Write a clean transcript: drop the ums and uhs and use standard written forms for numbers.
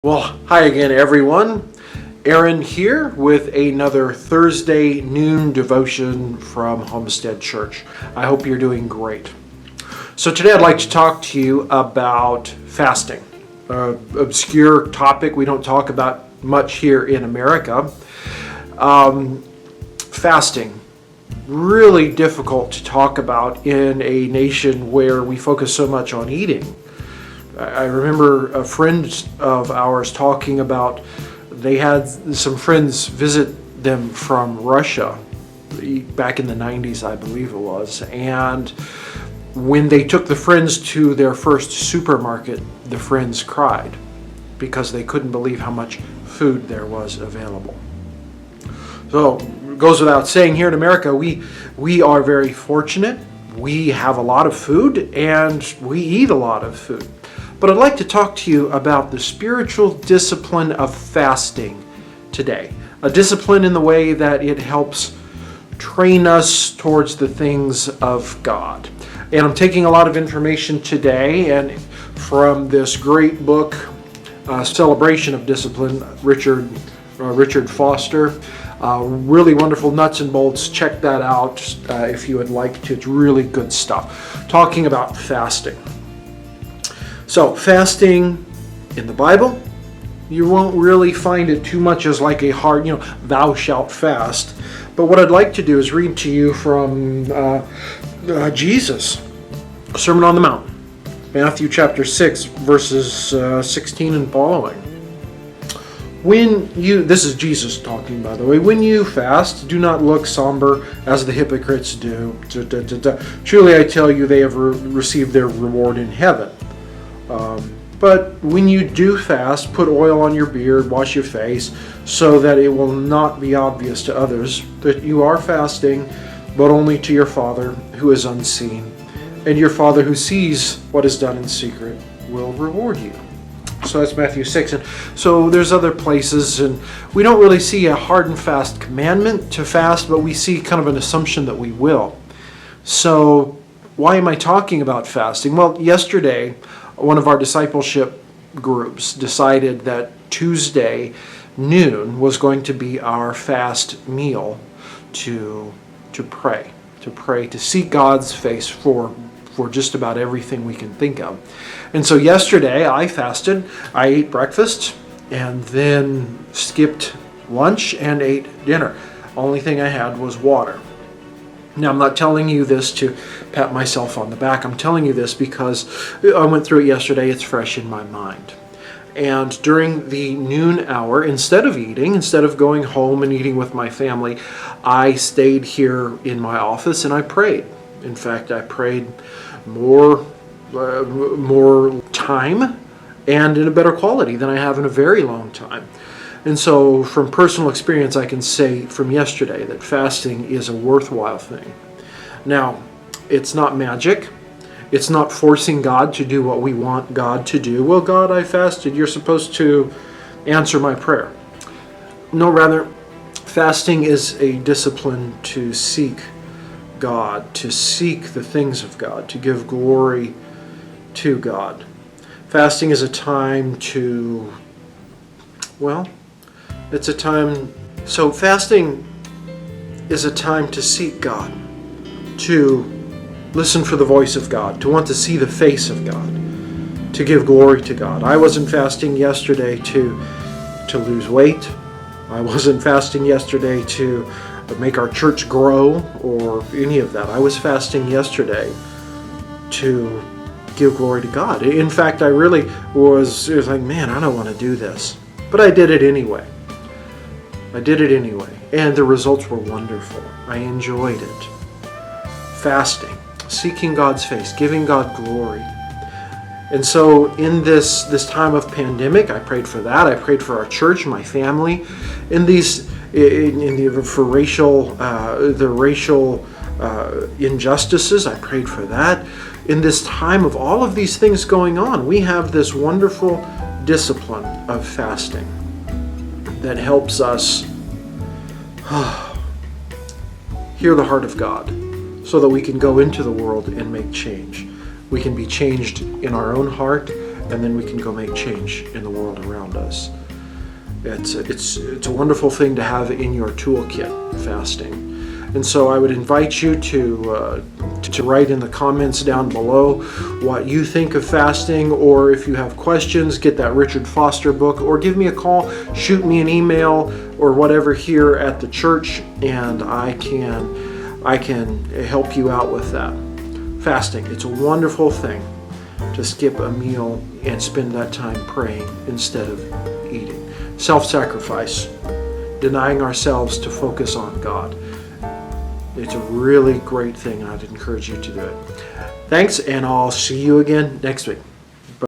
Well, hi again, everyone. Aaron here with another Thursday noon devotion from Homestead Church. I hope you're doing great. So today I'd like to talk to you about fasting, an obscure topic we don't talk about much here in America. Fasting, really difficult to talk about in a nation where we focus so much on eating. I remember a friend of ours talking about they had some friends visit them from Russia back in the 90s, I believe it was. And when they took the friends to their first supermarket, the friends cried because they couldn't believe how much food there was available. So it goes without saying, here in America, we are very fortunate. We have a lot of food and we eat a lot of food. But I'd like to talk to you about the spiritual discipline of fasting today. A discipline in the way that it helps train us towards the things of God. And I'm taking a lot of information today and from this great book, Celebration of Discipline, Richard Foster. Really wonderful nuts and bolts. Check that out if you would like to. It's really good stuff. Talking about fasting. So fasting in the Bible, you won't really find it too much as like a hard, thou shalt fast. But what I'd like to do is read to you from Jesus, Sermon on the Mount, Matthew chapter 6, verses 16 and following. This is Jesus talking, by the way, when you fast, do not look somber as the hypocrites do. Truly I tell you, they have received their reward in heaven. But when you do fast, put oil on your beard, wash your face, so that it will not be obvious to others that you are fasting, but only to your Father who is unseen. And your Father who sees what is done in secret will reward you. So that's Matthew 6. And so there's other places, and we don't really see a hard and fast commandment to fast, but we see kind of an assumption that we will. So why am I talking about fasting? Well, yesterday, one of our discipleship groups decided that Tuesday noon was going to be our fast meal to pray, to seek God's face for just about everything we can think of. And so yesterday I fasted. I ate breakfast and then skipped lunch and ate dinner. Only thing I had was water. Now, I'm not telling you this to pat myself on the back. I'm telling you this because I went through it yesterday. It's fresh in my mind. And during the noon hour, instead of going home and eating with my family, I stayed here in my office and I prayed. In fact, I prayed more time and in a better quality than I have in a very long time. And so from personal experience, I can say from yesterday that fasting is a worthwhile thing. Now, it's not magic. It's not forcing God to do what we want God to do. Well, God, I fasted. You're supposed to answer my prayer. No, rather, fasting is a discipline to seek God, to seek the things of God, to give glory to God. Fasting is a time to, fasting is a time to seek God, to listen for the voice of God, to want to see the face of God, to give glory to God. I wasn't fasting yesterday to lose weight. I wasn't fasting yesterday to make our church grow or any of that. I was fasting yesterday to give glory to God. In fact, it was like, man, I don't want to do this. But I did it anyway. And the results were wonderful. I enjoyed it. Fasting, seeking God's face, giving God glory. And so in this time of pandemic, I prayed for that. I prayed for our church, my family. For racial injustices, I prayed for that. In this time of all of these things going on, we have this wonderful discipline of fasting that helps us hear the heart of God so that we can go into the world and make change. We can be changed in our own heart and then we can go make change in the world around us. It's a wonderful thing to have in your toolkit, fasting. And so I would invite you to write in the comments down below what you think of fasting, or if you have questions, get that Richard Foster book, or give me a call, shoot me an email, or whatever here at the church, and I can help you out with that. Fasting, it's a wonderful thing to skip a meal and spend that time praying instead of eating. Self-sacrifice, denying ourselves to focus on God. It's a really great thing, and I'd encourage you to do it. Thanks, and I'll see you again next week.